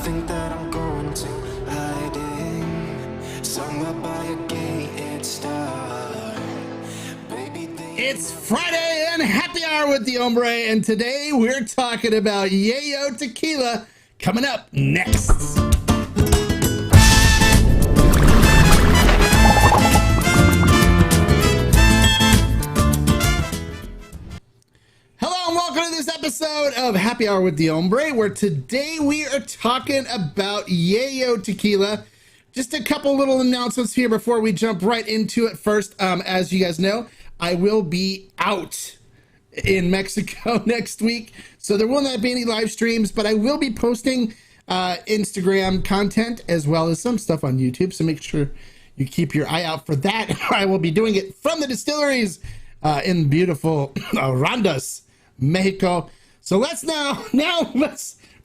think that I'm going to hiding somewhere by a gated star. Baby, It's Friday and happy hour with the Hombre, and today we're talking about Yeyo Tequila coming up next. Hello and welcome to this episode of Happy Hour with the Hombre, where today we are talking about Yeyo Tequila. Just a couple little announcements here before we jump right into it. First, as you guys know, I will be out in Mexico next week, so there will not be any live streams, but I will be posting Instagram content as well as some stuff on YouTube, so make sure you keep your eye out for that. I will be doing it from the distilleries in beautiful Rondas, Mexico. So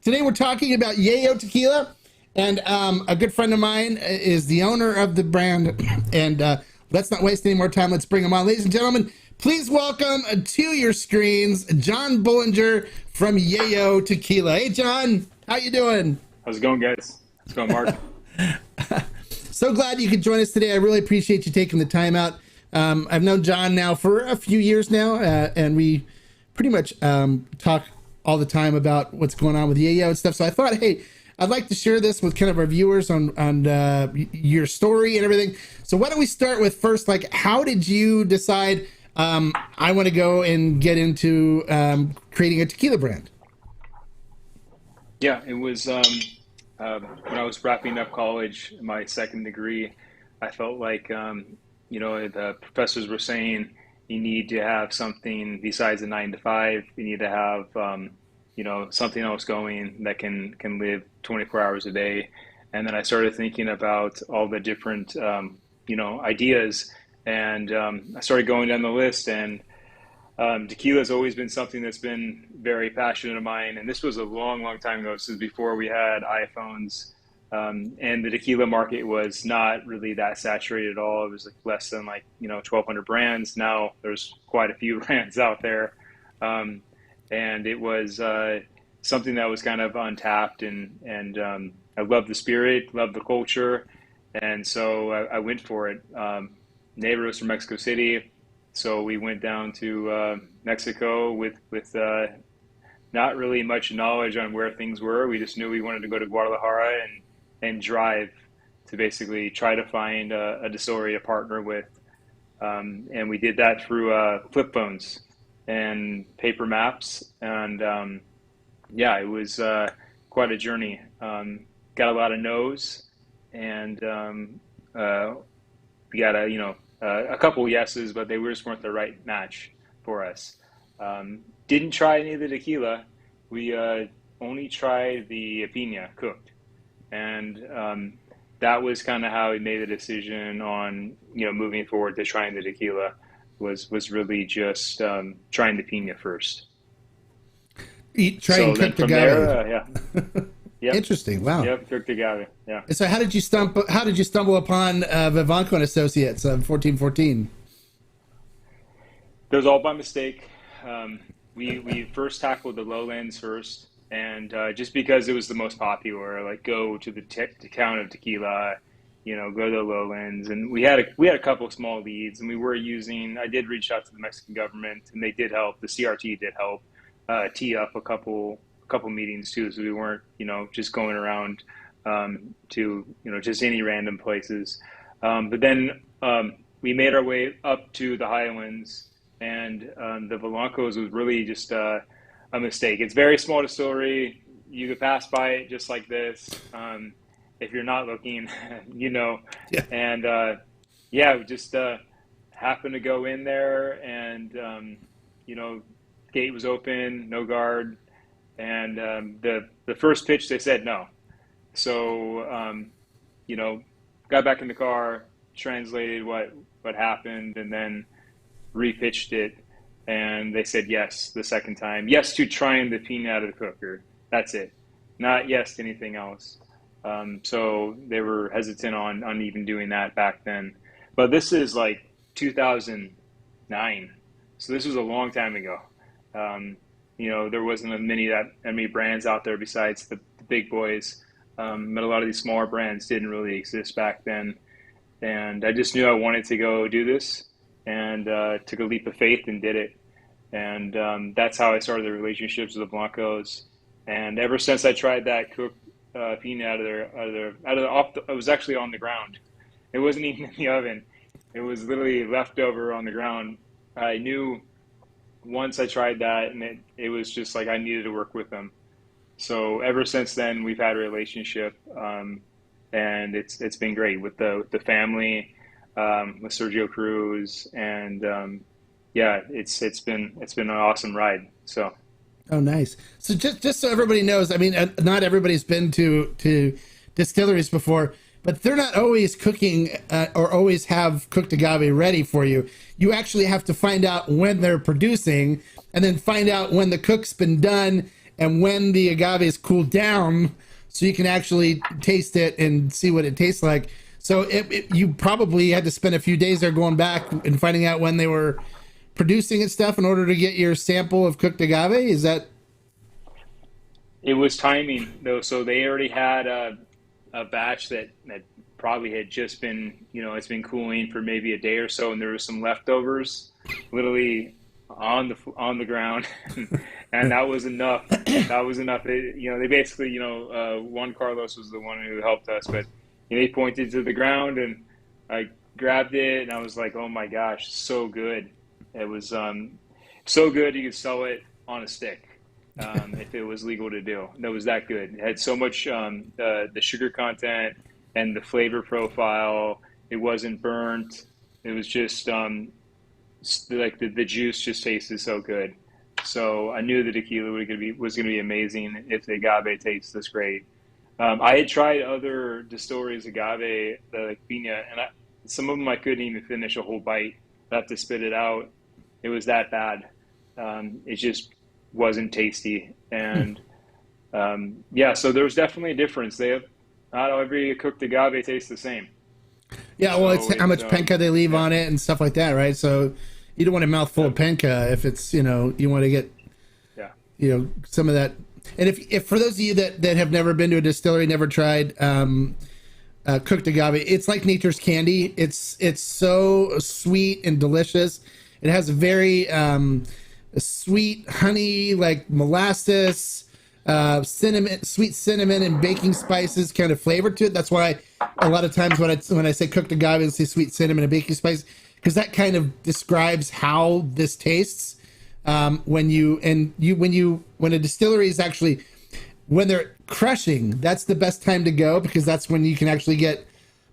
today we're talking about Yeyo Tequila, and a good friend of mine is the owner of the brand, and let's not waste any more time. Let's bring him on. Ladies and gentlemen, please welcome to your screens, Jon Bullinger from Yeyo Tequila. Hey, Jon, how you doing? How's it going, guys? How's it going, Mark? So glad you could join us today. I really appreciate you taking the time out. I've known Jon now for a few years now, and we pretty much talk all the time about what's going on with Yayo and stuff. So I thought, hey, I'd like to share this with kind of our viewers on your story and everything. So why don't we start with first, like, how did you decide I want to go and get into creating a tequila brand? Yeah, it was when I was wrapping up college, my second degree. I felt like the professors were saying you need to have something besides a 9 to 5. You need to have something else going that can live 24 hours a day. And then I started thinking about all the different ideas, and I started going down the list. And tequila has always been something that's been very passionate of mine. And this was a long, long time ago. This is before we had iPhones. And the tequila market was not really that saturated at all. It was like less than 1,200 brands. Now there's quite a few brands out there. And it was something that was kind of untapped, and I loved the spirit, loved the culture. And so I went for it. Neighbor was from Mexico City. So we went down to Mexico with not really much knowledge on where things were. We just knew we wanted to go to Guadalajara and drive to basically try to find a distillery to partner with. And we did that through flip phones and paper maps. And it was quite a journey. Got a lot of no's, and we got a couple yeses, but they just weren't the right match for us. Didn't try any of the tequila. We only tried the piña cooked. And that was kind of how we made the decision on, moving forward to trying the tequila was really just trying the piña first. Try and cook the agave. Yep. Interesting. Wow. Yep, cooked agave. Yeah. So how did you stumble upon Vivanco and Associates 1414? It was all by mistake. We first tackled the lowlands first. And just because it was the most popular, like go to the town of tequila, go to the lowlands, and we had a couple of small leads, and I did reach out to the Mexican government, and they did help. The CRT did help tee up a couple meetings too, so we weren't just going around to just any random places. But then we made our way up to the highlands, and the Vivancos was really just a mistake. It's very small distillery. You could pass by it just like this. If you're not looking, Yeah. And we just happened to go in there, and gate was open, no guard, and the first pitch they said no. So got back in the car, translated what happened, and then repitched it. And they said yes the second time. Yes to trying the piña out of the cooker. That's it. Not yes to anything else. So they were hesitant on even doing that back then. But this is like 2009. So this was a long time ago. There wasn't many brands out there besides the big boys. But a lot of these smaller brands didn't really exist back then, and I just knew I wanted to go do this, and took a leap of faith and did it. And that's how I started the relationships with the Blancos. And ever since I tried that cooked pina it was actually on the ground. It wasn't even in the oven. It was literally left over on the ground. I knew once I tried that, and it was just like I needed to work with them. So ever since then, we've had a relationship, and it's been great with the family, with Sergio Cruz, and yeah, it's been an awesome ride. So Oh, nice. So just so everybody knows, I mean, not everybody's been to distilleries before, but they're not always cooking or always have cooked agave ready for you. You actually have to find out when they're producing, and then find out when the cook's been done and when the agave is cooled down, so you can actually taste it and see what it tastes like. So you probably had to spend a few days there going back and finding out when they were producing and stuff in order to get your sample of cooked agave. Is that? it was timing though. So they already had a batch that probably had just been, it's been cooling for maybe a day or so, and there was some leftovers, literally on the ground, and that was enough. That was enough. They basically, Juan Carlos was the one who helped us, but they pointed to the ground, and I grabbed it, and I was like, oh my gosh, so good. It was so good you could sell it on a stick, if it was legal to do. That was that good. It had so much the sugar content and the flavor profile. It wasn't burnt. It was just like the juice just tasted so good. So I knew the tequila was gonna be amazing if the agave tastes this great. I had tried other distilleries agave, like piña, and some of them I couldn't even finish a whole bite. I had to spit it out. It was that bad. It just wasn't tasty, and yeah, so there was definitely a difference. They have not every cooked agave tastes the same. Yeah, well, So it's how much penca they leave yeah, on it and stuff like that, right? So you don't want a mouthful of yep, penca if it's, you want to get, yeah. some of that. And if for those of you that have never been to a distillery, never tried cooked agave, it's like nature's candy. It's so sweet and delicious. It has a very sweet honey, like molasses, cinnamon, sweet cinnamon, and baking spices kind of flavor to it. That's why a lot of times when I say cooked agave, I say sweet cinnamon and baking spice, because that kind of describes how this tastes. When a distillery is actually, when they're crushing, that's the best time to go, because that's when you can actually get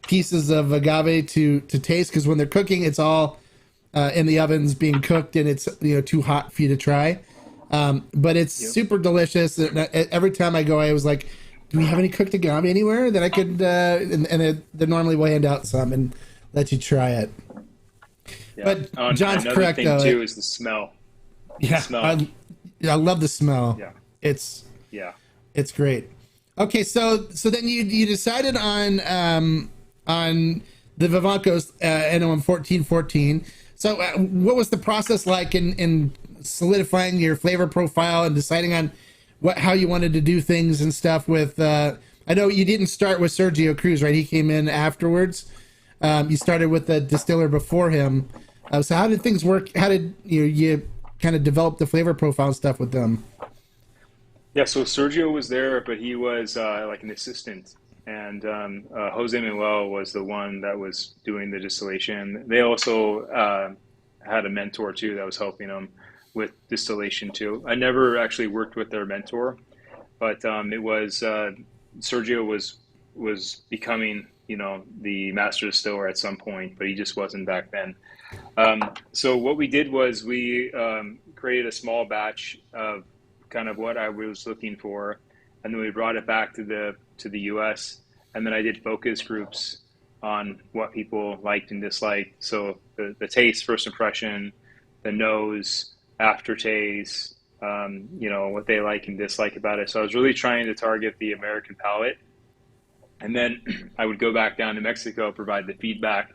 pieces of agave to taste. Because when they're cooking, it's all in the ovens being cooked, and it's too hot for you to try. But it's Yep. super delicious. And every time I go, I was like, "Do we have any cooked agave anywhere that I could?" And they normally will hand out some and let you try it. Yeah. But John's Another correct thing though. too is the smell. The Yeah, smell. I love the smell. Yeah. It's Yeah. it's great. Okay, so then you decided on the Vivancos NOM 1414. So what was the process like in solidifying your flavor profile and deciding on how you wanted to do things and stuff with? I know you didn't start with Sergio Cruz, right? He came in afterwards. You started with the distiller before him. So how did things work? How did you kind of develop the flavor profile and stuff with them? Yeah, so Sergio was there, but he was like an assistant, and Jose Manuel was the one that was doing the distillation. They also had a mentor too that was helping them with distillation too. I never actually worked with their mentor, but it was Sergio was becoming, the master distiller at some point, but he just wasn't back then. So what we did was we created a small batch of kind of what I was looking for, and then we brought it back to the U.S. And then I did focus groups on what people liked and disliked. So the taste, first impression, the nose, aftertaste, what they like and dislike about it. So I was really trying to target the American palate, and then I would go back down to Mexico, provide the feedback.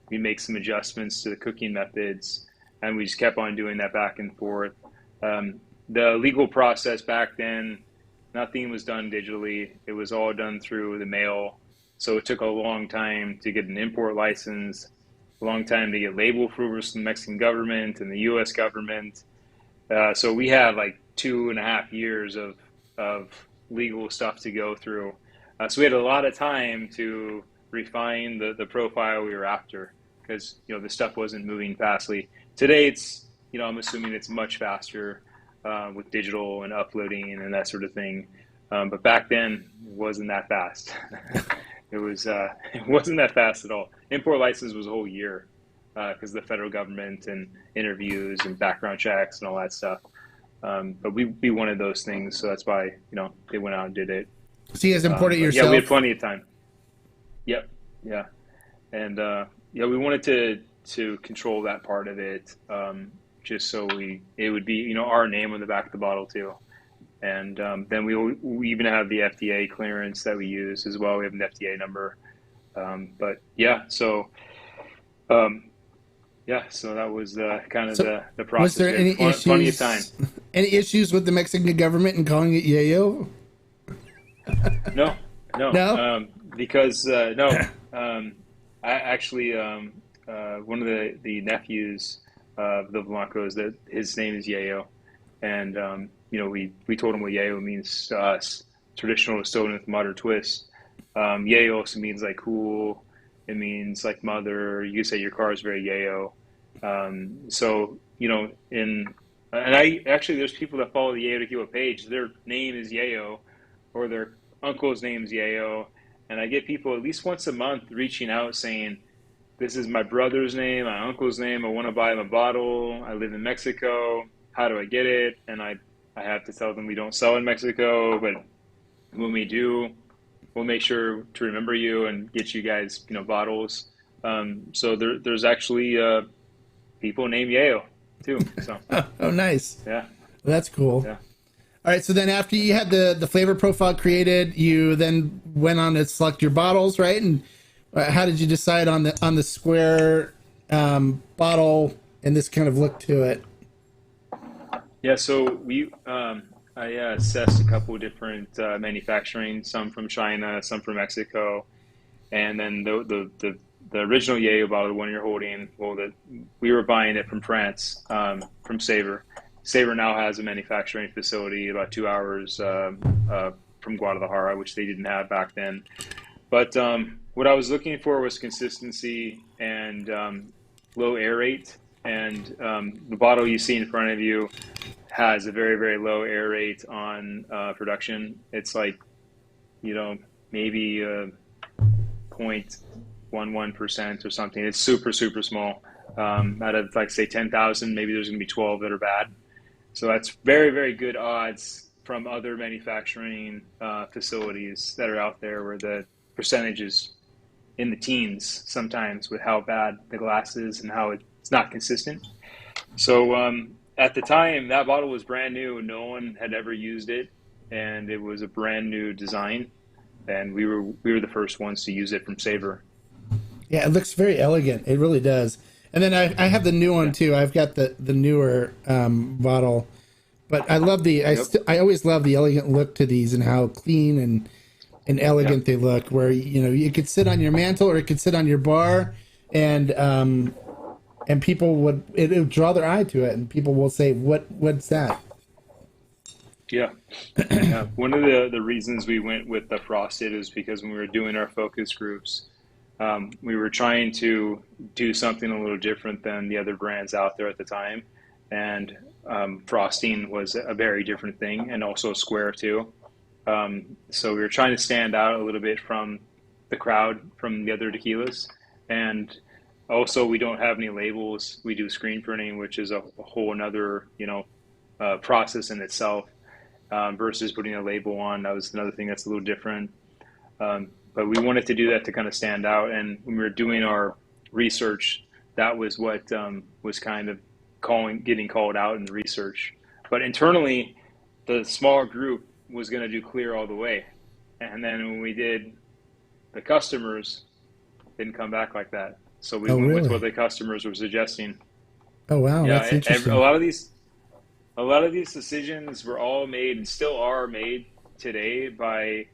We make some adjustments to the cooking methods, and we just kept on doing that back and forth. The legal process back then, Nothing was done digitally. It was all done through the mail. So it took a long time to get an import license, a long time to get label approvals from the Mexican government and the U.S. government. So we had like 2.5 years of legal stuff to go through. So we had a lot of time to refine the profile we were after because the stuff wasn't moving fastly. Today it's I'm assuming it's much faster with digital and uploading and that sort of thing. But back then it wasn't that fast. It wasn't that fast at all. Import license was a whole year because the federal government and interviews and background checks and all that stuff. But we wanted those things, so that's why they went out and did it. So you guys imported yourself? Yeah, we had plenty of time. Yep, yeah, and we wanted to control that part of it, just so it would be our name on the back of the bottle too. And then we even have the FDA clearance that we use as well. We have an FDA number. But yeah, so so that was kind of the process. Was there any issues? Plenty of time. Any issues with the Mexican government in calling it Yayo? No. Because no. I actually one of the nephews of the Blancos, that his name is Yayo, and we told him what Yayo means to us. Traditional distilled with modern twist. Yayo also means like cool. It means like mother. You could say your car is very Yayo. So and I actually, there's people that follow the Yeyo Tequila page. Their name is Yayo, or their uncle's name is Yayo, and I get people at least once a month reaching out saying, "This is my brother's name, my uncle's name. I want to buy him a bottle. I live in Mexico. How do I get it?" And I have to tell them we don't sell in Mexico, but when we do, we'll make sure to remember you and get you guys, bottles. So there's actually people named Yayo too. So oh, nice. Yeah, well, that's cool. Yeah. All right. So then after you had the flavor profile created, you then went on to select your bottles, right? And how did you decide on the square bottle and this kind of look to it? Yeah. So I assessed a couple of different manufacturing, some from China, some from Mexico, and then the original Yayo bottle, the one you're holding, we were buying it from France, from Savor. Savor now has a manufacturing facility about 2 hours from Guadalajara, which they didn't have back then. But what I was looking for was consistency and low air rate. And the bottle you see in front of you has a very, very low air rate on production. It's like, maybe 0.11% or something. It's super, super small. Out of, like, say, 10,000, maybe there's going to be 12 that are bad. So that's very, very good odds from other manufacturing facilities that are out there where the percentage is in the teens sometimes with how bad the glass is and how it's not consistent. So at the time, that bottle was brand new. No one had ever used it, and it was a brand new design. And we were the first ones to use it from Savor. Yeah, it looks very elegant. It really does. And then I have the new one too. I've got the newer bottle, but I love I always love the elegant look to these and how clean and elegant they look. Where you could sit on your mantle or it could sit on your bar, and people it would draw their eye to it, and people will say, "What's that?" Yeah. One of the reasons we went with the frosted is because when we were doing our focus groups, we were trying to do something a little different than the other brands out there at the time. And frosting was a very different thing, and also square too. So we were trying to stand out a little bit from the crowd, from the other tequilas. And also, we don't have any labels. We do screen printing, which is a whole another, process in itself, versus putting a label on. That was another thing that's a little different. But we wanted to do that to kind of stand out. And when we were doing our research, that was what was kind of getting called out in the research. But internally, the smaller group was going to do clear all the way. And then when we did the customers, didn't come back like that. So we went with what the customers were suggesting. Oh, wow. Yeah, that's interesting. A lot of these decisions were all made and still are made today by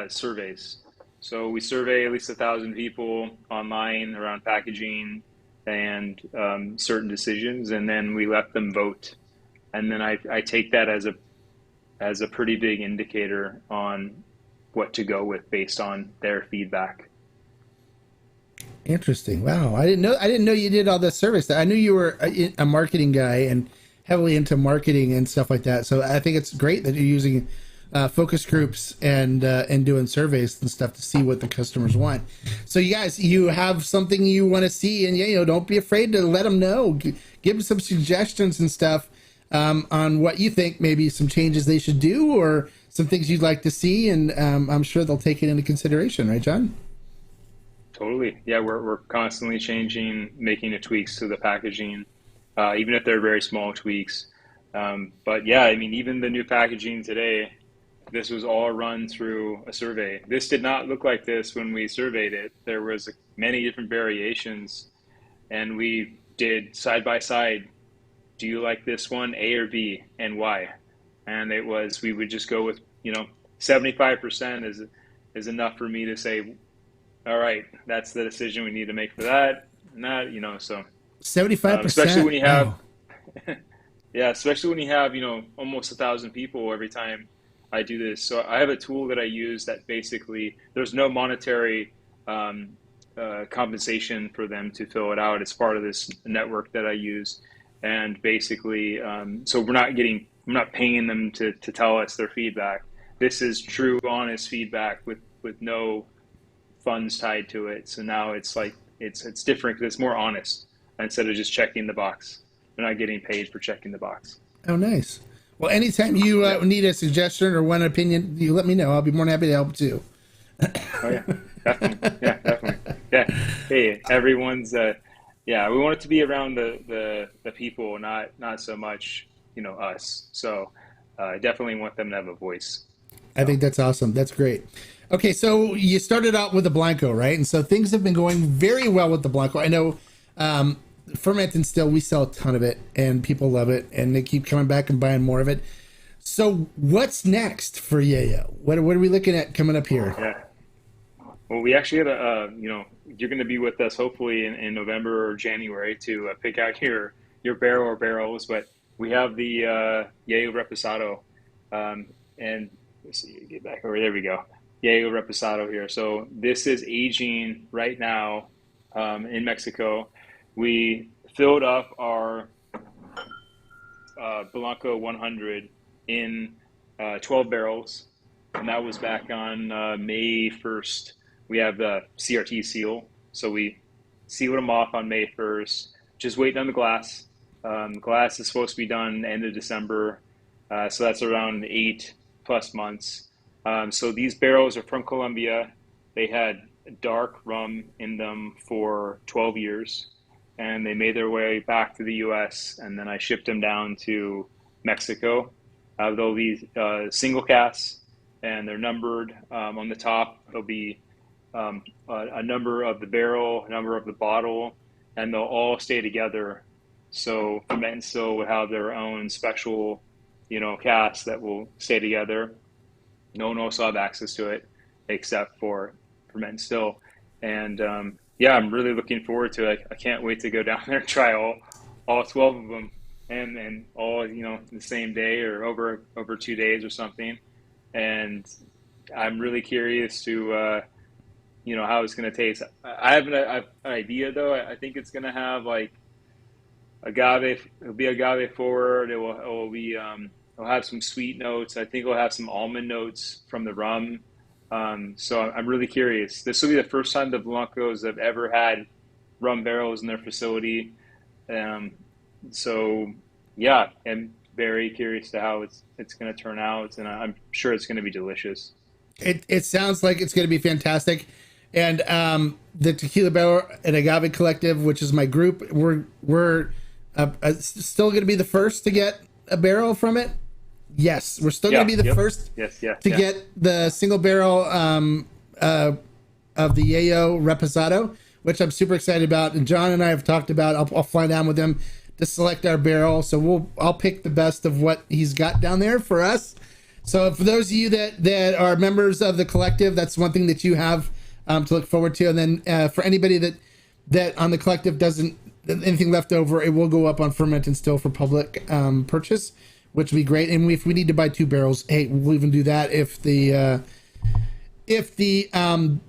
surveys. So we survey at least 1,000 people online around packaging and certain decisions, and then we let them vote. And then I take that as a pretty big indicator on what to go with based on their feedback. Interesting. Wow. I didn't know you did all this service. I knew you were a marketing guy and heavily into marketing and stuff like that. So I think it's great that you're using focus groups and doing surveys and stuff to see what the customers want. So you guys, you have something you want to see, and don't be afraid to let them know. Give them some suggestions and stuff on what you think, maybe some changes they should do or some things you'd like to see, and I'm sure they'll take it into consideration, right, Jon? Totally. Yeah, we're constantly changing, making the tweaks to the packaging, even if they're very small tweaks. But yeah, I mean, even the new packaging today, this was all run through a survey. This did not look like this when we surveyed it. There was many different variations, and we did side by side. Do you like this one, A or B, and why? And we would just go with 75% is enough for me to say, all right, that's the decision we need to make for that. And that, so 75%. Especially when you have, wow. yeah, especially when you have, almost 1,000 people every time I do this. So I have a tool that I use that basically there's no monetary compensation for them to fill it out. It's part of this network that I use. And basically, so we're not paying them to tell us their feedback. This is true, honest feedback with no funds tied to it. So now it's like it's different because it's more honest instead of just checking the box. They're not getting paid for checking the box. Oh, nice. Well, anytime you need a suggestion or one opinion, you let me know. I'll be more than happy to help too. Oh yeah, definitely. Yeah, definitely. Yeah. Hey, everyone's. Yeah, we want it to be around the people, not so much us. So definitely want them to have a voice. I think that's awesome. That's great. Okay, so you started out with the Blanco, right? And so things have been going very well with the Blanco. I know ferment and still, we sell a ton of it, and people love it, and they keep coming back and buying more of it. So what's next for Yayo? What are we looking at coming up here? Yeah. Well, we actually had you're going to be with us hopefully in November or January to pick out your barrel or barrels, but we have the Yeyo Reposado, and let's see, get back over. There we go. Yeyo Reposado here. So this is aging right now in Mexico. We filled up our Blanco 100 in 12 barrels, and that was back on May 1st. We have the CRT seal, so we sealed them off on May 1st. Just waiting on the glass. Glass is supposed to be done end of December, so that's around 8+ months. So these barrels are from Colombia. They had dark rum in them for 12 years, and they made their way back to the U.S., and then I shipped them down to Mexico. They'll be single casks, and they're numbered. On the top, there'll be a number of the barrel, a number of the bottle, and they'll all stay together. So ferment and still would have their own special, casks that will stay together. No one else will have access to it except for ferment and still. And yeah, I'm really looking forward to it. I can't wait to go down there and try all 12 of them and all, the same day or over 2 days or something. And I'm really curious to how it's going to taste. I have an idea though. I think it's going to have like agave. It'll be agave forward. It'll have some sweet notes. I think it'll have some almond notes from the rum. So I'm really curious. This will be the first time the Blancos have ever had rum barrels in their facility. So yeah, I'm very curious to how it's going to turn out, and I'm sure it's going to be delicious. It sounds like it's going to be fantastic. And the Tequila Barrel and Agave Collective, which is my group, we're still going to be the first to get a barrel from it. Yes, we're still going to be the first to get the single barrel of the Yeyo Reposado, which I'm super excited about. And Jon and I have talked about. I'll fly down with him to select our barrel. So I'll pick the best of what he's got down there for us. So for those of you that are members of the collective, that's one thing that you have to look forward to. And then for anybody that on the collective doesn't anything left over, it will go up on Ferment and Still for public purchase, which would be great. And if we need to buy 2 barrels, hey, we'll even do that if the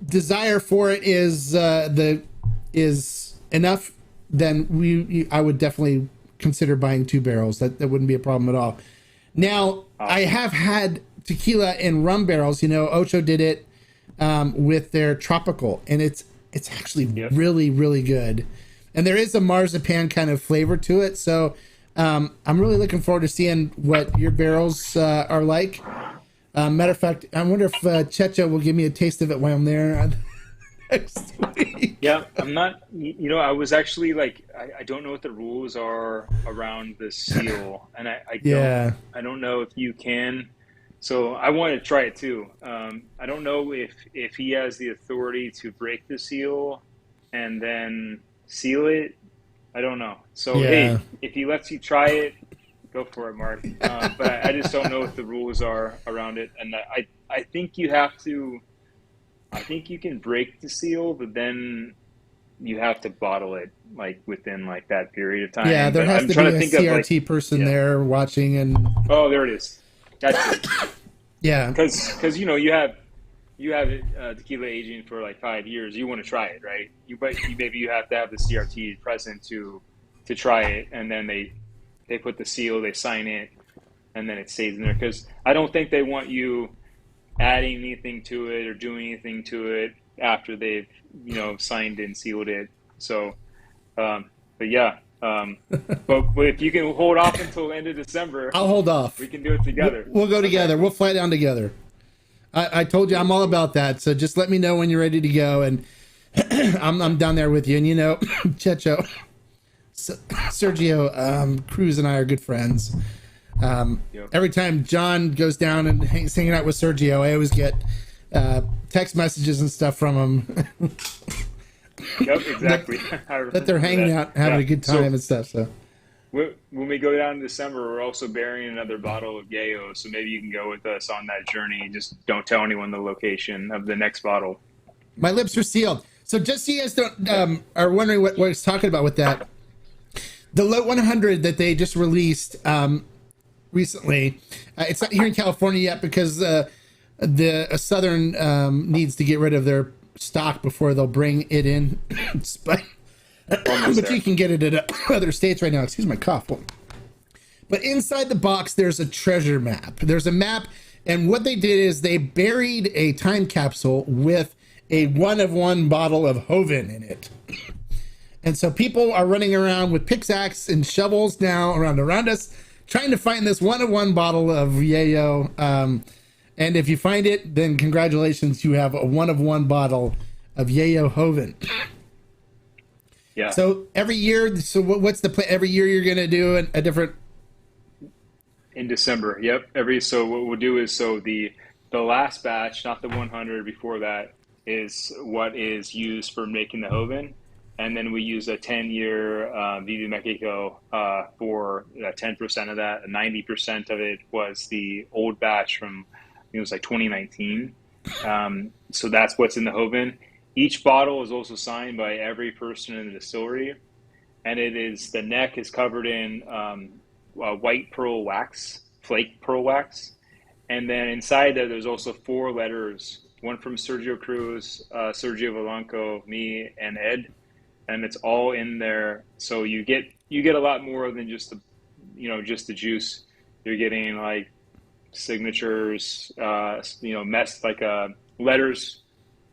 desire for it is enough. Then I would definitely consider buying 2 barrels. That wouldn't be a problem at all. Now, I have had tequila in rum barrels. Ocho did it with their tropical, and it's actually really, really good. And there is a marzipan kind of flavor to it. So I'm really looking forward to seeing what your barrels are like. Matter of fact, I wonder if Checho will give me a taste of it while I'm there next week. Yeah, I'm not, I was actually like, I don't know what the rules are around the seal, and I don't know if you can. So I want to try it too. I don't know if he has the authority to break the seal and then seal it. I don't know. So hey, if he lets you try it, go for it, Mark. But I just don't know what the rules are around it, and I think you have to. I think you can break the seal, but then you have to bottle it like within like that period of time. Yeah, there has to be a CRT person there watching. And oh, there it is. That's it. Yeah, because you have tequila aging for like 5 years. You want to try it, right? Maybe you have to have the CRT present to try it, and then they put the seal, they sign it, and then it stays in there. Because I don't think they want you adding anything to it or doing anything to it after they've signed and sealed it. So but if you can hold off until the end of December, I'll hold off. We can do it together. We'll go together. We'll fly down together. I told you I'm all about that, so just let me know when you're ready to go, and I'm down there with you. And Checho, Sergio, Cruz and I are good friends. Every time John goes down and hangs hanging out with Sergio, I always get text messages and stuff from him. Yep, exactly. that they're hanging out, having a good time and stuff. So when we go down in December, we're also burying another bottle of Yayo, so maybe you can go with us on that journey. Just don't tell anyone the location of the next bottle. My lips are sealed. So just so you guys don't are wondering what it's talking about with that, the Lot 100 that they just released recently, it's not here in California yet because the Southern needs to get rid of their stock before they'll bring it in. but you can get it at other states right now. Excuse my cough. But inside the box, there's a treasure map. There's a map, and what they did is they buried a time capsule with a 1-of-1 bottle of Hoven in it. And so people are running around with pickaxes and shovels now around us, trying to find this 1-of-1 bottle of Yayo. And if you find it, then congratulations, you have a 1-of-1 bottle of Yeyo Hoven. Yeah. So every year, what's the plan? Every year you're going to do a different... In December, yep. So what we'll do is, the last batch, not the 100 before that, is what is used for making the Hoven. And then we use a 10-year Viva Mexico for 10% of that. 90% of it was the old batch from, it was like 2019. So that's what's in the Hoven. Each bottle is also signed by every person in the distillery. And the neck is covered in white pearl wax, flake pearl wax. And then inside there's also 4 letters, one from Sergio Cruz, Sergio Valanco, me, and Ed. And it's all in there. So you get a lot more than just the juice. You're getting like signatures, letters,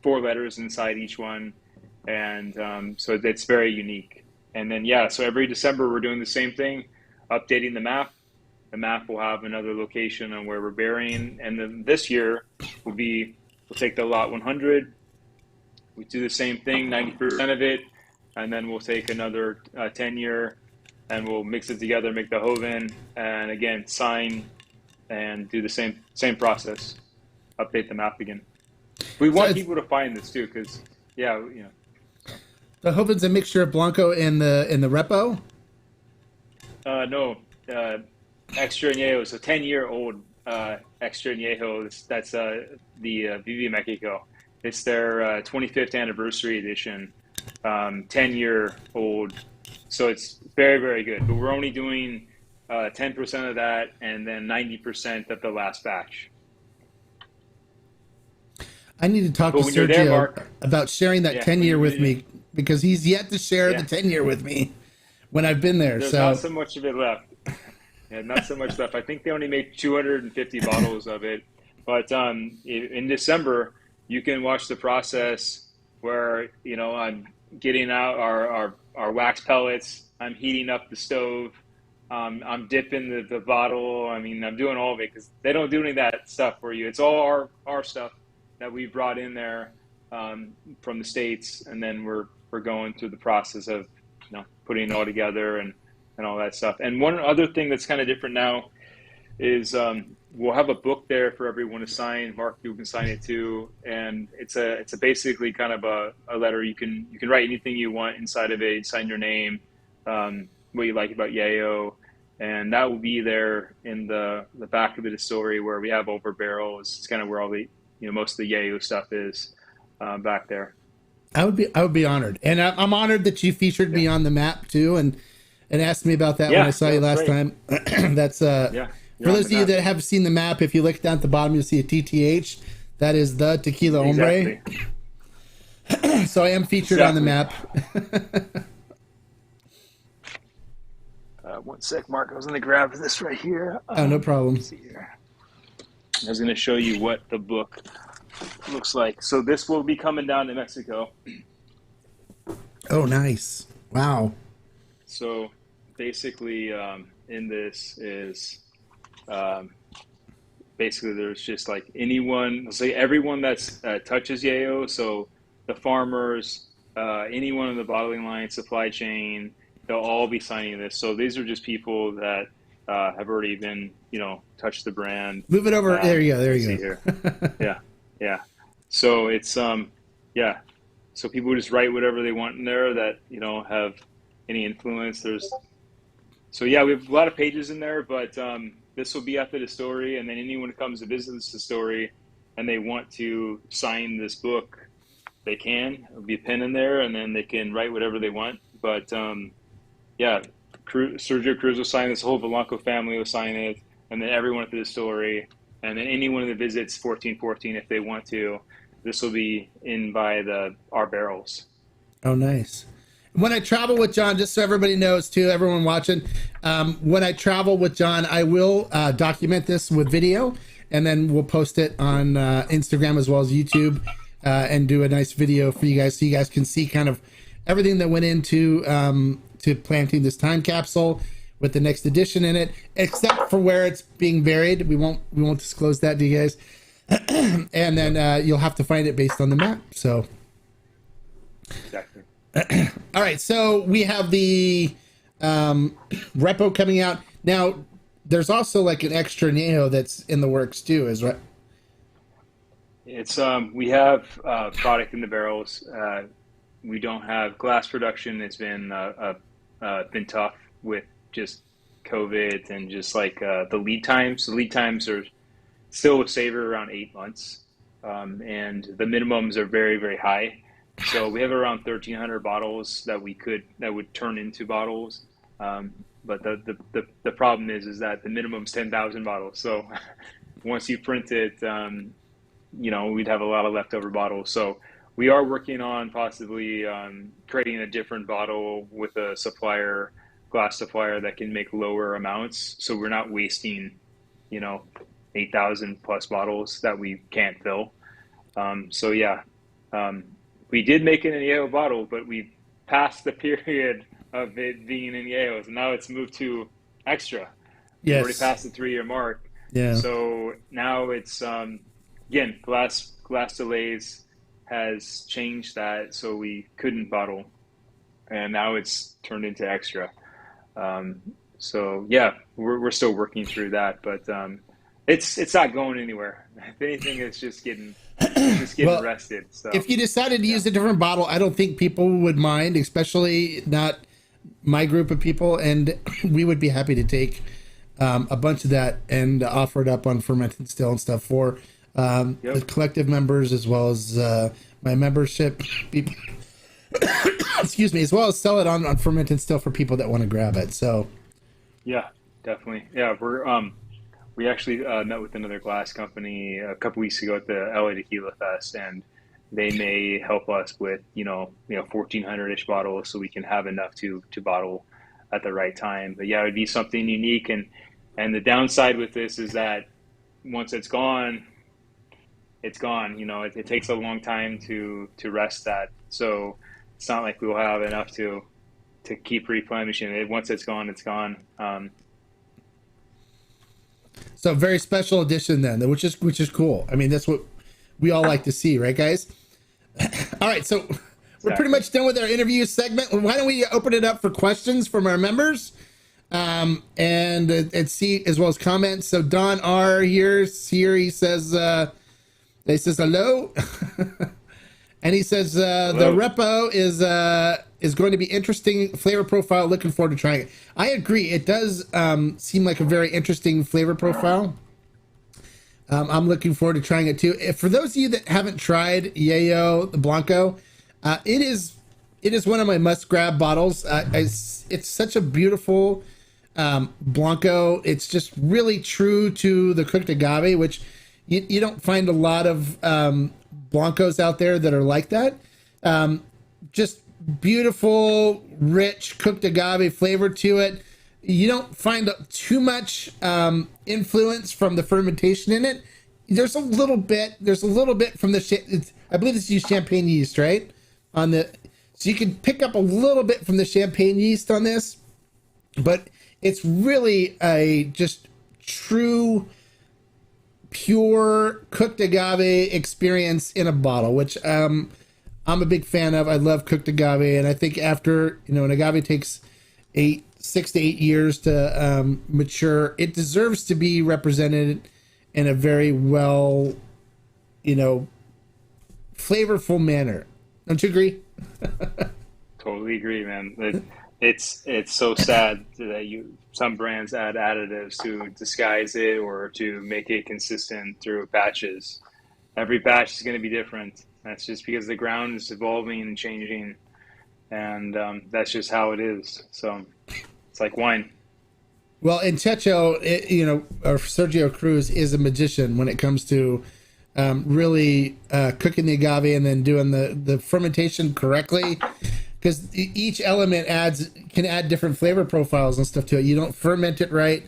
4 letters inside each one. And so it's very unique. And then, so every December we're doing the same thing, updating the map. The map will have another location on where we're burying. And then this year we'll take the lot 100. We do the same thing, 90% of it. And then we'll take another 10-year and we'll mix it together, make the Hoven, and again, sign and do the same process, update the map again. We want people to find this too, because, The Hoven's a mixture of Blanco and the repo? No, extra and Yayo. So 10-year old extra añejo. That's the Viva Mexico. It's their 25th anniversary edition, 10-year old. So it's very, very good. But we're only doing 10% of that, and then 90% of the last batch. I need to talk But to when you're there, Sergio Mark, about sharing that yeah, 10-year with me, because he's yet to share yeah, the 10-year with me when I've been there. there's not So, so much of it left. Yeah, not so much left. I think they only made 250 bottles of it. But in December, you can watch the process where, I'm getting out our wax pellets. I'm heating up the stove. I'm dipping the bottle. I mean, I'm doing all of it because they don't do any of that stuff for you. It's all our stuff that we brought in there from the States. And then we're going through the process of, putting it all together and all that stuff. And one other thing that's kind of different now is we'll have a book there for everyone to sign. Mark, you can sign it too, and it's a basically kind of a letter. You can write anything you want inside of it. Sign your name, what you like about Yayo, and that will be there in the back of the distillery where we have over barrels. It's kind of where all the most of the Yayo stuff is back there. I would be honored, and I'm honored that you featured me on the map too, and asked me about that when I saw you last time. That's Yeah. for those of you that have seen the map. If you look down at the bottom, you'll see a TTH. That is the Tequila Hombre. Exactly. So I am featured on the map. One sec, Mark. I was going to grab this right here. Oh, no problem. Let's see here. I was going to show you what the book looks like. So this will be coming down to Mexico. Oh, nice. Wow. So basically, in this is basically there's just like anyone, let's say everyone that's touches Yayo. So the farmers, anyone in the bottling line, supply chain, they'll all be signing this. So these are just people that have already been, touched the brand. Move it over. There you go. There you go. Here. Yeah. So it's yeah. So people just write whatever they want in there that have any influence. So we have a lot of pages in there, but this will be at the distillery, and then anyone who comes to visit this distillery and they want to sign this book, they can. There'll be a pen in there, and then they can write whatever they want. But Sergio Cruz will sign this. Whole Vilanco family will sign it, and then everyone at the distillery, and then anyone that visits 1414 if they want to. This will be in by our barrels. Oh, nice. When I travel with Jon, just so everybody knows too, everyone watching, when I travel with Jon, I will document this with video, and then we'll post it on Instagram as well as YouTube, and do a nice video for you guys so you guys can see kind of everything that went into to planting this time capsule with the next edition in it, except for where it's being buried. We won't disclose that to you guys. And then you'll have to find it based on the map. So Exactly. all right, so we have the repo coming out now. There's also like an extra añejo that's in the works too, is right? It's we have product in the barrels. We don't have glass production. It's been tough with just COVID and just like the lead times. The lead times are still with Savor around 8 months, and the minimums are very, very high. So we have around 1,300 bottles that would turn into bottles. But the problem is that the minimum is 10,000 bottles. So once you print it, we'd have a lot of leftover bottles. So we are working on possibly creating a different bottle with a glass supplier that can make lower amounts. So we're not wasting, 8,000 plus bottles that we can't fill. We did make it in a Yeyo bottle, but we passed the period of it being in Yeyos, and now it's moved to extra. Yes. We've already passed the 3-year mark. Yeah. So now it's again, glass delays has changed that, so we couldn't bottle, and now it's turned into extra. We're still working through that, but it's not going anywhere. If anything, it's just getting well, rested. So if you decided to use a different bottle, I don't think people would mind, especially not my group of people, and we would be happy to take a bunch of that and offer it up on fermented still and stuff for the collective members, as well as my membership people. Excuse me, as well as sell it on fermented still for people that want to grab it. So Yeah, definitely. Yeah, we actually met with another glass company a couple weeks ago at the LA Tequila Fest, and they may help us with 1,400-ish bottles, so we can have enough to bottle at the right time. But yeah, it would be something unique, and the downside with this is that once it's gone, it's gone. It takes a long time to rest that, so it's not like we'll have enough to keep replenishing it. Once it's gone, it's gone. so very special edition then, which is cool. I mean, that's what we all like to see, right, guys? All right, so we're pretty much done with our interview segment. Why don't we open it up for questions from our members, and see, as well as comments. So Don R here he says hello. And he says the repo is going to be interesting flavor profile. Looking forward to trying it. I agree. It does seem like a very interesting flavor profile. I'm looking forward to trying it too. For those of you that haven't tried Yayo Blanco, it is one of my must grab bottles. It's such a beautiful Blanco. It's just really true to the cooked agave, which you don't find a lot of Blancos out there that are like that. Just beautiful, rich cooked agave flavor to it. You don't find too much influence from the fermentation in it. There's a little bit from the I believe this is champagne yeast, right? So you can pick up a little bit from the champagne yeast on this, but it's really a just true, pure cooked agave experience in a bottle, which I'm a big fan of. I love cooked agave, and I think after an agave takes 6 to 8 years to mature, it deserves to be represented in a very well, flavorful manner. Don't you agree? Totally agree, man. It's so sad that some brands add additives to disguise it or to make it consistent through batches. Every batch is going to be different. That's just because the ground is evolving and changing, and that's just how it is. So it's like wine. Well, and Checho, or Sergio Cruz is a magician when it comes to really cooking the agave and then doing the fermentation correctly, because each element can add different flavor profiles and stuff to it. You don't ferment it right,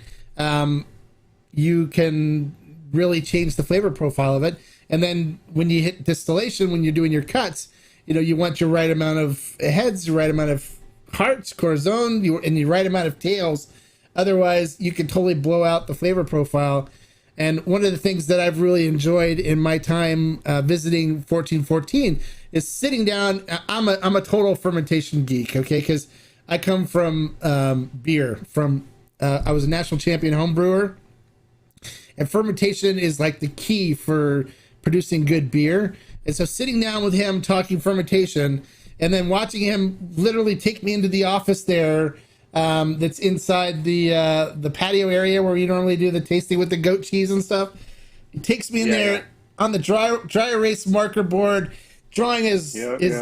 you can really change the flavor profile of it. And then when you hit distillation, when you're doing your cuts, you want your right amount of heads, your right amount of hearts, corazon, and your right amount of tails. Otherwise, you can totally blow out the flavor profile. And one of the things that I've really enjoyed in my time visiting 1414 is sitting down. I'm a total fermentation geek, okay? Because I come from beer. I was a national champion home brewer, and fermentation is like the key for producing good beer. And so sitting down with him talking fermentation, and then watching him literally take me into the office there, that's inside the patio area where you normally do the tasting with the goat cheese and stuff. He takes me in there on the dry erase marker board, drawing his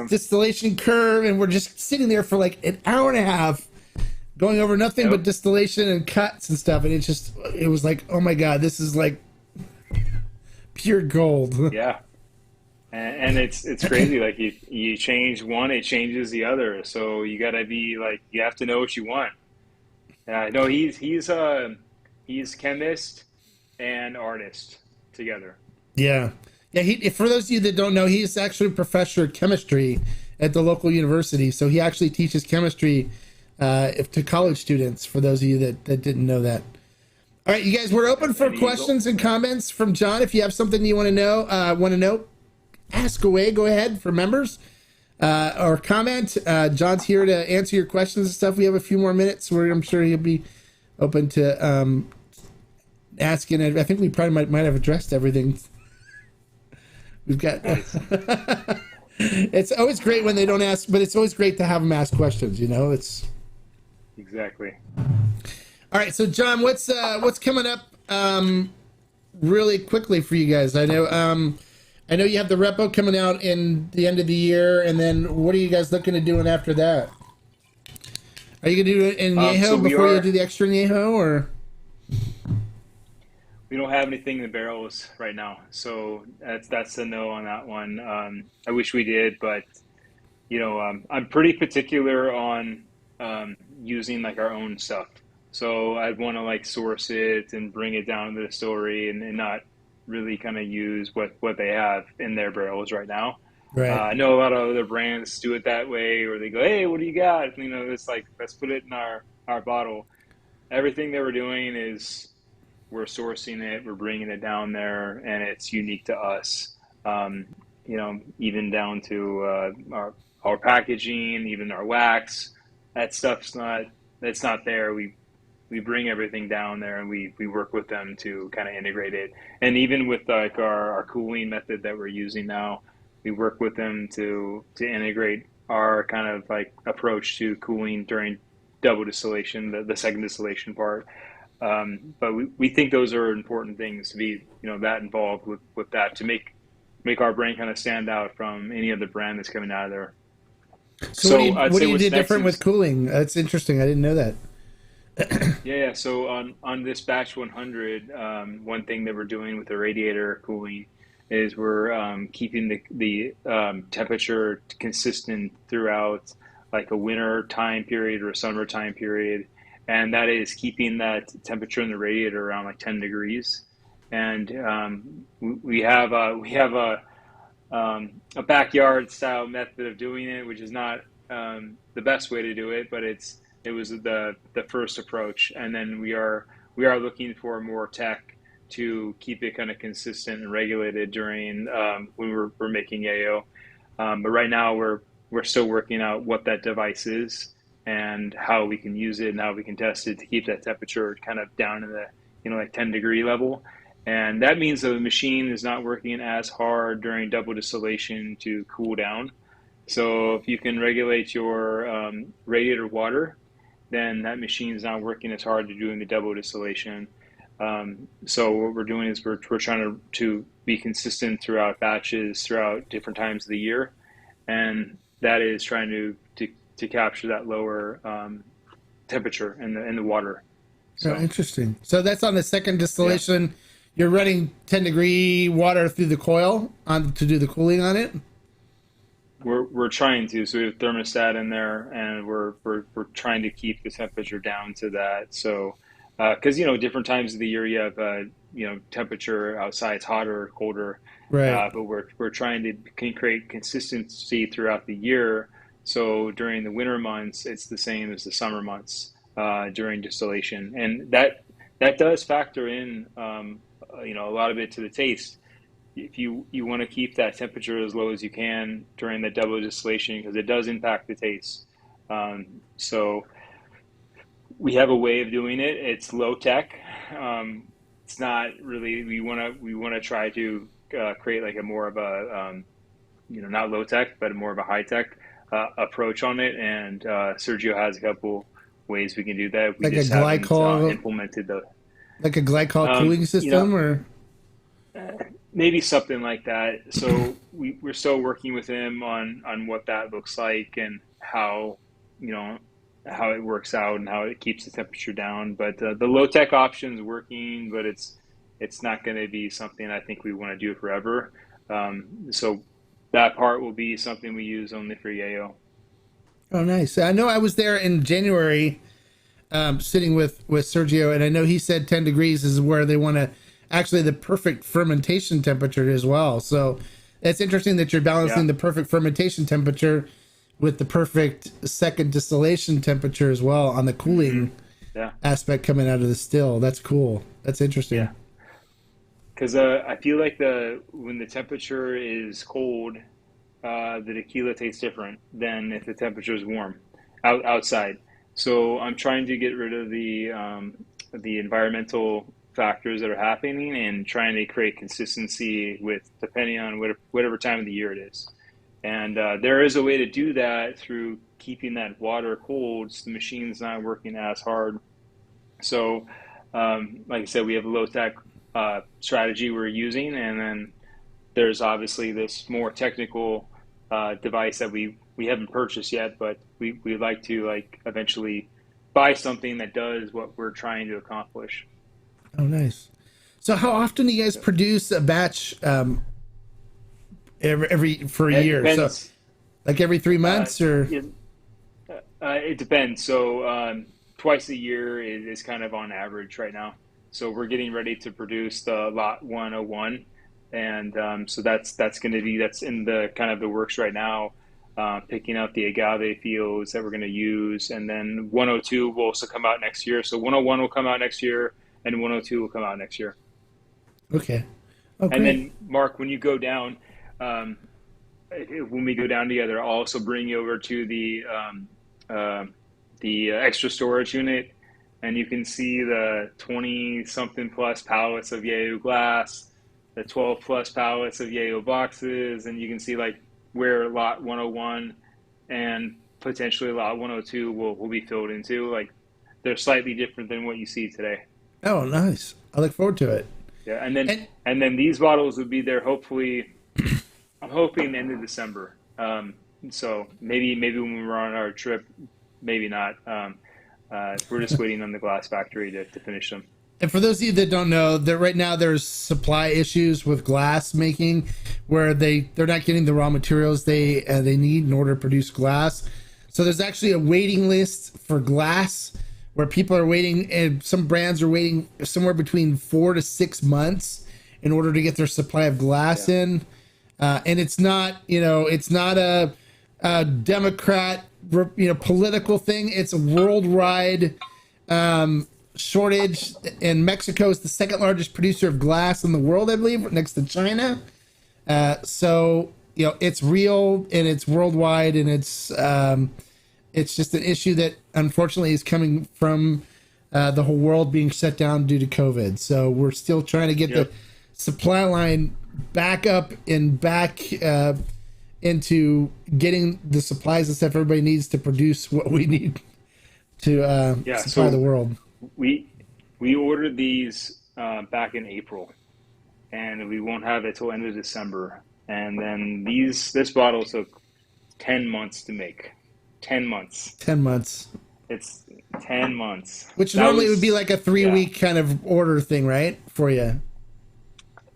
distillation curve, and we're just sitting there for like an hour and a half, going over nothing but distillation and cuts and stuff. And it was like, oh my God, this is like pure gold. Yeah. And it's crazy. Like you change one, it changes the other. So you gotta be like, you have to know what you want. No, he's chemist and artist together. Yeah. For those of you that don't know, he's actually a professor of chemistry at the local university. So he actually teaches chemistry to college students. For those of you that didn't know that. All right, you guys, we're open for questions and comments from John. If you have something you want to know. Ask away. Go ahead for members or comment. John's here to answer your questions and stuff. We have a few more minutes where I'm sure he'll be open to asking. I think we probably might have addressed everything. We've got. It's always great when they don't ask, but it's always great to have them ask questions. It's exactly. All right, so John, what's coming up really quickly for you guys? I know you have the repo coming out in the end of the year, and then what are you guys looking to doing after that? Are you gonna do it in So Yeho we before you are do the extra in Yeho, or? we don't have anything in the barrels right now, so that's a no on that one. I wish we did, but I'm pretty particular on using like our own stuff. So I'd want to like source it and bring it down to the distillery and not really kind of use what they have in their barrels right now. Right. I know a lot of other brands do it that way, or they go, "Hey, what do you got?" It's like let's put it in our bottle. Everything that we're doing is we're sourcing it, we're bringing it down there, and it's unique to us. Even down to our packaging, even our wax. That stuff's not that's not there. We bring everything down there, and we work with them to kind of integrate it. And even with like our cooling method that we're using now, we work with them to integrate our kind of like approach to cooling during double distillation, the second distillation part. But we think those are important things to be, that involved with that to make our brand kind of stand out from any other brand that's coming out of there. So So I'd what say do you what's do next different with is cooling? That's interesting. I didn't know that. yeah. So on this batch 100, one thing that we're doing with the radiator cooling is we're keeping the temperature consistent throughout like a winter time period or a summer time period, and that is keeping that temperature in the radiator around like 10 degrees. And we have a backyard style method of doing it, which is not the best way to do it, but it was the first approach. And then we are looking for more tech to keep it kind of consistent and regulated during when we're making Yayo. But right now we're still working out what that device is and how we can use it and how we can test it to keep that temperature kind of down in the like 10-degree level. And that means the machine is not working as hard during double distillation to cool down. So if you can regulate your radiator water, then that machine is not working as hard to doing the double distillation. So what we're doing is we're trying to be consistent throughout batches, throughout different times of the year, and that is trying to capture that lower temperature in the water. Oh, So interesting. So that's on the second yeah. distillation. You're running 10-degree water through the coil on to do the cooling on it. We're trying to. So we have thermostat in there, and we're trying to keep the temperature down to that. So, because different times of the year you have temperature outside's hotter or colder, Right. but we're trying to create consistency throughout the year. So during the winter months, it's the same as the summer months during distillation, and that does factor in a lot of it to the taste if you want to keep that temperature as low as you can during the double distillation because it does impact the taste. So we have a way of doing it. It's low tech. It's not really. We want to try to create like a more of a not low tech but more of a high tech approach on it. And Sergio has a couple ways we can do that. We Like a just haven't glycol, implemented the like a glycol cooling you know system, or maybe something like that. So we're still working with him on what that looks like and you know how it works out and how it keeps the temperature down. But the low tech option is working, but it's not going to be something I think we want to do forever. So that part will be something we use only for Yayo. oh, nice. I know I was there in January, sitting with Sergio, and I know he said 10 degrees is where they want to actually the perfect fermentation temperature as well. So it's interesting that you're Yeah. balancing the perfect fermentation temperature with the perfect second distillation temperature as well on the Hmm. cooling Yeah. aspect coming out of the still. That's cool. That's interesting. Yeah. Because I feel like the when the temperature is cold, the tequila tastes different than if the temperature is warm outside. So I'm trying to get rid of the environmental factors that are happening and trying to create consistency with depending on whatever time of the year it is. And there is a way to do that through keeping that water cold so the machine's not working as hard So, like I said, we have a low tech strategy we're using, and then there's obviously this more technical device that we haven't purchased yet, but we'd like to like eventually buy something that does what we're trying to accomplish. Oh, nice. So how often do you guys produce a batch every for a It year? So depends. like every three Uh, months or it, it depends. So twice a year is kind of on average right now. So we're getting ready to produce the lot 101, and so that's going to be that's in the kind of the works right now. Picking out the agave fields that we're going to use, and then 102 will also come out next year. So 101 will come out next year, and 102 will come out next year. okay. Oh, And great. then Mark, when you go down, um, when we go down together, I'll also bring you over to uh, the extra storage unit, and you can see the 20 something plus pallets of Yayo glass, the 12 plus pallets of Yayo boxes, and you can see like where lot 101 and potentially lot 102 will be filled into. Like they're slightly different than what you see today. Oh, nice. I look forward to it. Yeah, And and then these bottles would be there hopefully. I'm hoping end of December. So maybe when we're on our trip, maybe not. We're just waiting on the glass factory to finish them. And for those of you that don't know, that right now there's supply issues with glass making, where they're not getting the raw materials they need in order to produce glass. So there's actually a waiting list for glass, where people are waiting, and some brands are waiting somewhere between 4 to 6 months in order to get their supply of glass Yeah, in. And it's not, it's not a Democrat, political thing. It's a worldwide shortage, and Mexico is the second largest producer of glass in the world, I believe, next to China. So it's real and it's worldwide, and it's just an issue that unfortunately is coming from the whole world being shut down due to COVID. So we're still trying to get the yep, supply line back up and back into getting the supplies and stuff everybody needs to produce what we need to yeah. supply the world. We we ordered these back in April, and we won't have it till end of December. And then this bottle took 10 months to make. 10 months. 10 months, It's 10 months. which That normally would be was like a three yeah. week kind of order thing, right? For you,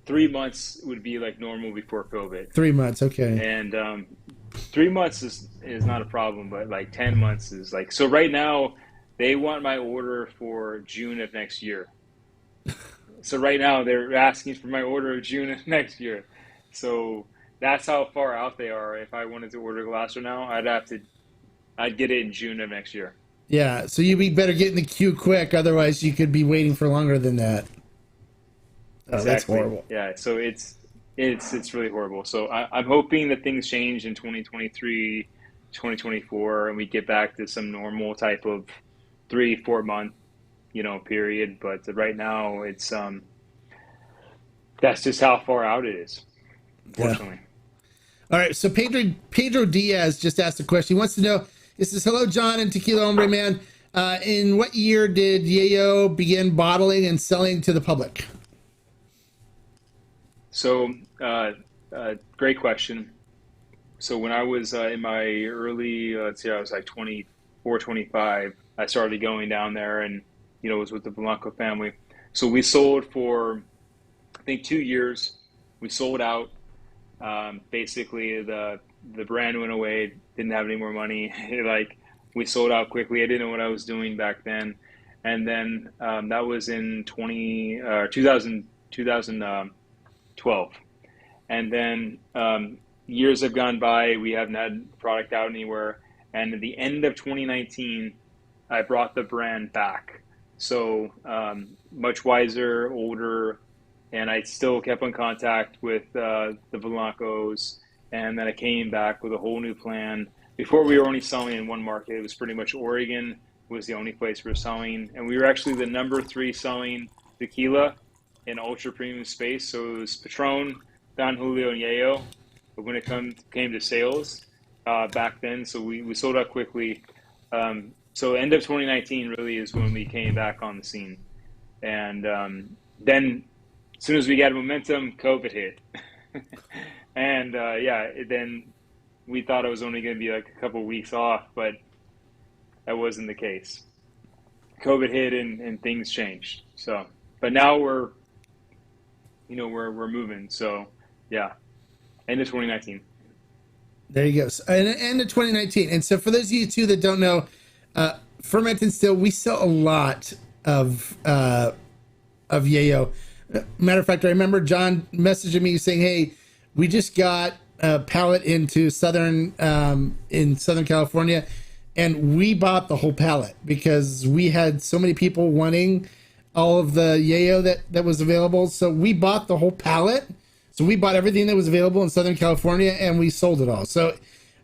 3 months would be like normal before COVID, 3 months. Okay. and 3 months is not a problem, but like 10 months is like so. Right now, they want my order for June of next year. So right now they're asking for my order of June of next year. So that's how far out they are. If I wanted to order glass right now, I'd get it in June of next year. Yeah. So you be better get in the queue quick. Otherwise, you could be waiting for longer than that. Oh, that's Exactly. horrible. Yeah. So it's really horrible. So I'm hoping that things change in 2023, 2024, and we get back to some normal type of 3 4 month period. But right now that's just how far out it is, Yeah. unfortunately. All right. So Pedro Diaz just asked a question. He wants to know. This is hello, John and Tequila Hombre Man. In what year did Yayo begin bottling and selling to the public? So great question. So when I was in my early, let's see, I was like 24, 25, I started going down there and, it was with the Blanco family. So we sold for, I think, 2 years. We sold out. Basically, the brand went away, didn't have any more money. Like, we sold out quickly. I didn't know what I was doing back then. And then that was in 2012. And then years have gone by. We haven't had product out anywhere. And at the end of 2019, I brought the brand back. So much wiser, older, and I still kept in contact with the Blancos. And then I came back with a whole new plan. Before we were only selling in one market. It was pretty much Oregon was the only place we were selling, and we were actually the number three selling tequila in ultra premium space. So it was Patron, Don Julio, and Yayo. But when it came to sales back then, so we sold out quickly. So end of 2019 really is when we came back on the scene, and then as soon as we got momentum, COVID hit, and then we thought it was only going to be like a couple weeks off, but that wasn't the case. COVID hit and things changed. So, but now we're moving. So, yeah, end of 2019. There you go. So, and end of 2019. And so for those of you too that don't know, Ferment and Still, we sell a lot of Yayo. Matter of fact, I remember John messaging me saying, "Hey, we just got a pallet into in Southern California, and we bought the whole pallet because we had so many people wanting all of the Yayo that was available. So we bought the whole pallet. So we bought everything that was available in Southern California, and we sold it all. So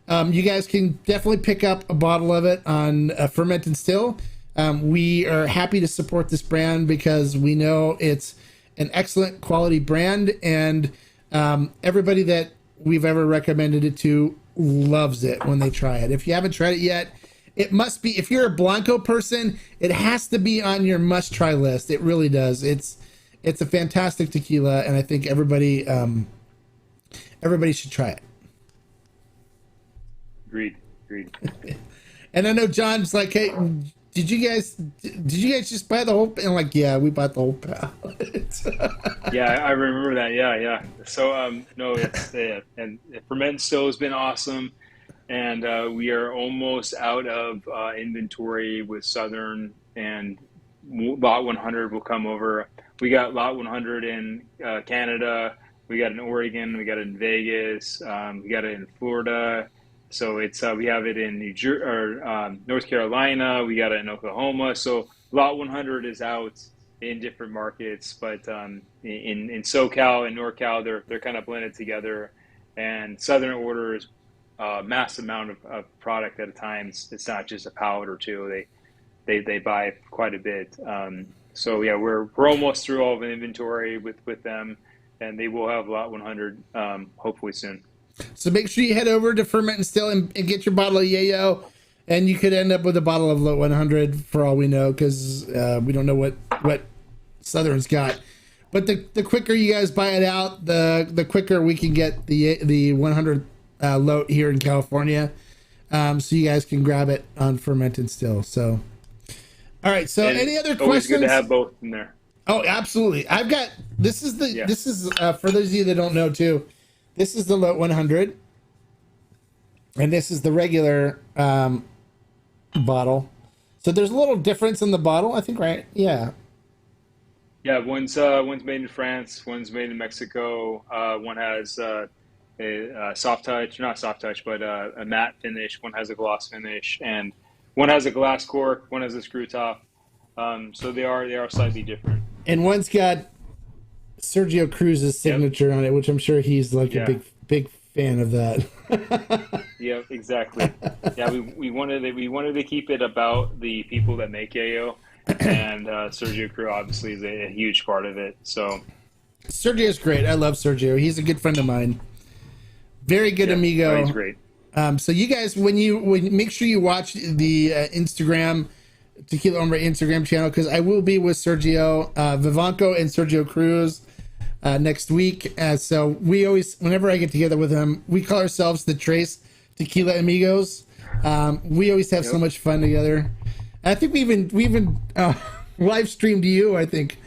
you guys can definitely pick up a bottle of it on Ferment and Still. We are happy to support this brand because we know it's an excellent quality brand, and everybody that we've ever recommended it to loves it when they try it. If you haven't tried it yet, it must be. If you're a Blanco person, it has to be on your must-try list. It really does. It's a fantastic tequila, and I think everybody should try it. Agreed. And I know John's like, "Hey, did you guys just buy the whole?" And I'm like, "Yeah, we bought the whole pallet." Yeah, I remember that. Yeah. So, no, it's and Ferment Still has been awesome, and we are almost out of inventory with Southern, and Lot 100 will come over. We got Lot 100 in Canada, we got it in Oregon, we got it in Vegas, we got it in Florida. So it's we have it in North Carolina, we got it in Oklahoma. So Lot 100 is out in different markets, but in SoCal and NorCal, they're kind of blended together. And Southern orders a mass amount of product at a time. It's not just a pallet or two. They buy quite a bit. So yeah, we're almost through all of the inventory with them, and they will have Lot 100 hopefully soon. So make sure you head over to Ferment and Still and get your bottle of Yayo, and you could end up with a bottle of Lot 100 for all we know, because we don't know what Southern's got. But the quicker you guys buy it out, the quicker we can get the 100 Lot here in California, so you guys can grab it on Ferment and Still. So, all right. So, any other questions? Always good to have both in there. Oh, absolutely. I've got this is for those of you that don't know too. This is the Lot 100, and this is the regular bottle. So there's a little difference in the bottle, I think, right? Yeah. Yeah, one's made in France, one's made in Mexico. One has a soft touch, not soft touch, but a matte finish. One has a gloss finish, and one has a glass cork. One has a screw top. So they are slightly different. And one's got Sergio Cruz's signature on it, which I'm sure he's like a big fan of that. Yeah, exactly. Yeah, we wanted to keep it about the people that make Yayo, and Sergio Cruz obviously is a huge part of it. So Sergio's great. I love Sergio. He's a good friend of mine. Very good amigo. Oh, he's great. So you guys, when make sure you watch the Instagram Tequila Hombre Instagram channel, because I will be with Sergio Vivanco and Sergio Cruz next week. So we always, whenever I get together with him, we call ourselves the Trace Tequila Amigos. We always have so much fun together. I think we even live streamed you, I think,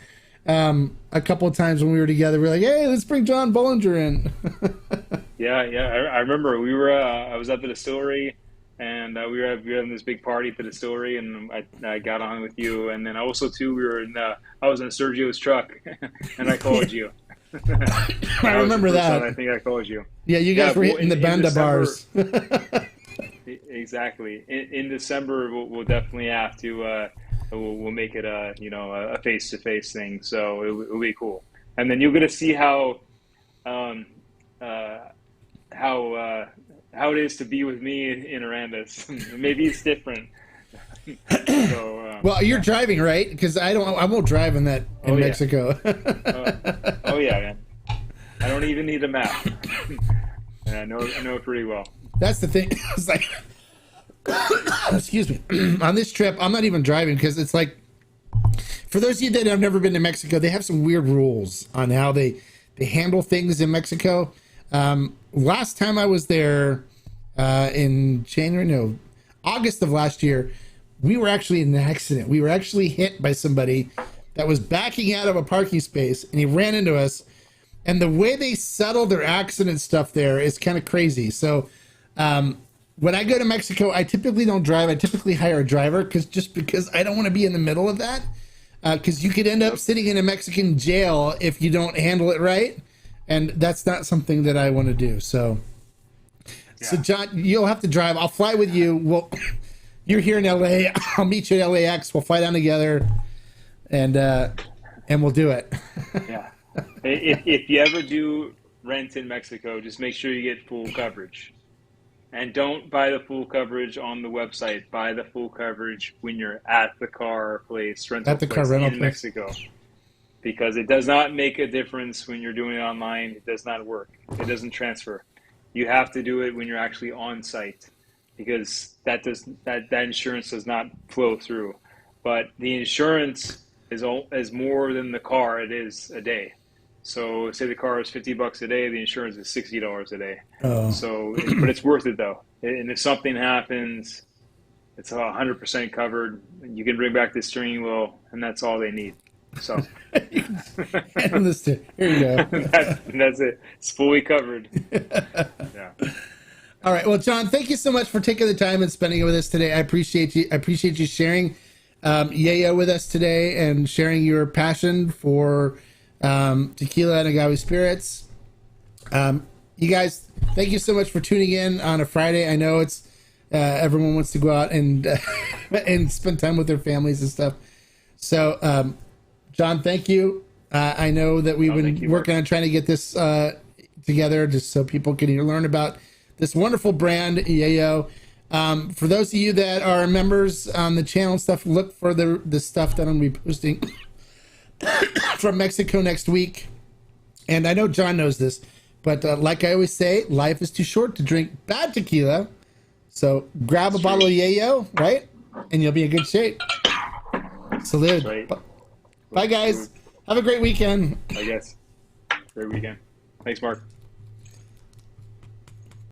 a couple of times when we were together. We're like, hey, let's bring Jon Bullinger in. Yeah. I remember I was at the distillery, and we were having this big party at the distillery, and I got on with you. And then also too, I was in Sergio's truck, and I called you. I remember that. I think I called you. Yeah, you guys were hitting the Banda bars. Exactly. In December, we'll definitely have to. We'll make it a face-to-face thing. So it'll be cool. And then you're gonna see how it is to be with me in Arandas. Maybe it's different. Well, you're driving, right? Because I won't drive in Mexico. Oh yeah, man. I don't even need a map. And I know it pretty well. That's the thing. It's like excuse me, on this trip, I'm not even driving because it's like, for those of you that have never been to Mexico, they have some weird rules on how they handle things in Mexico. Last time I was there in August of last year, we were actually in an accident. We were actually hit by somebody that was backing out of a parking space, and he ran into us. And the way they settle their accident stuff there is kind of crazy. So when I go to Mexico, I typically don't drive. I typically hire a driver because I don't want to be in the middle of that. Because you could end up sitting in a Mexican jail if you don't handle it right. And that's not something that I want to do. So John, you'll have to drive. I'll fly with you. You're here in LA. I'll meet you at LAX. We'll fly down together, and we'll do it. Yeah. If you ever do rent in Mexico, just make sure you get full coverage. And don't buy the full coverage on the website. Buy the full coverage when you're at the car place, rental place in Mexico. Because it does not make a difference when you're doing it online. It does not work. It doesn't transfer. You have to do it when you're actually on site, because that insurance does not flow through. But the insurance is more than the car it is a day. So say the car is $50 a day, the insurance is $60 a day. Oh. So, but it's worth it though. And if something happens, it's 100% covered. You can bring back the steering wheel, and that's all they need. So here you go. That's it. It's fully covered. Yeah. All right. Well, Jon, thank you so much for taking the time and spending it with us today. I appreciate you. I appreciate you sharing Yeyo with us today and sharing your passion for tequila and agave spirits. You guys, thank you so much for tuning in on a Friday. I know it's everyone wants to go out and and spend time with their families and stuff. So, Jon, thank you. I know that we've been working on trying to get this together just so people can learn about this wonderful brand, Yeyo. For those of you that are members on the channel and stuff, look for the stuff that I'm going to be posting from Mexico next week. And I know Jon knows this, but like I always say, life is too short to drink bad tequila. So grab a bottle of Yeyo, right? And you'll be in good shape. Salute. Right. Bye, guys. Have a great weekend. I guess. Great weekend. Thanks, Mark.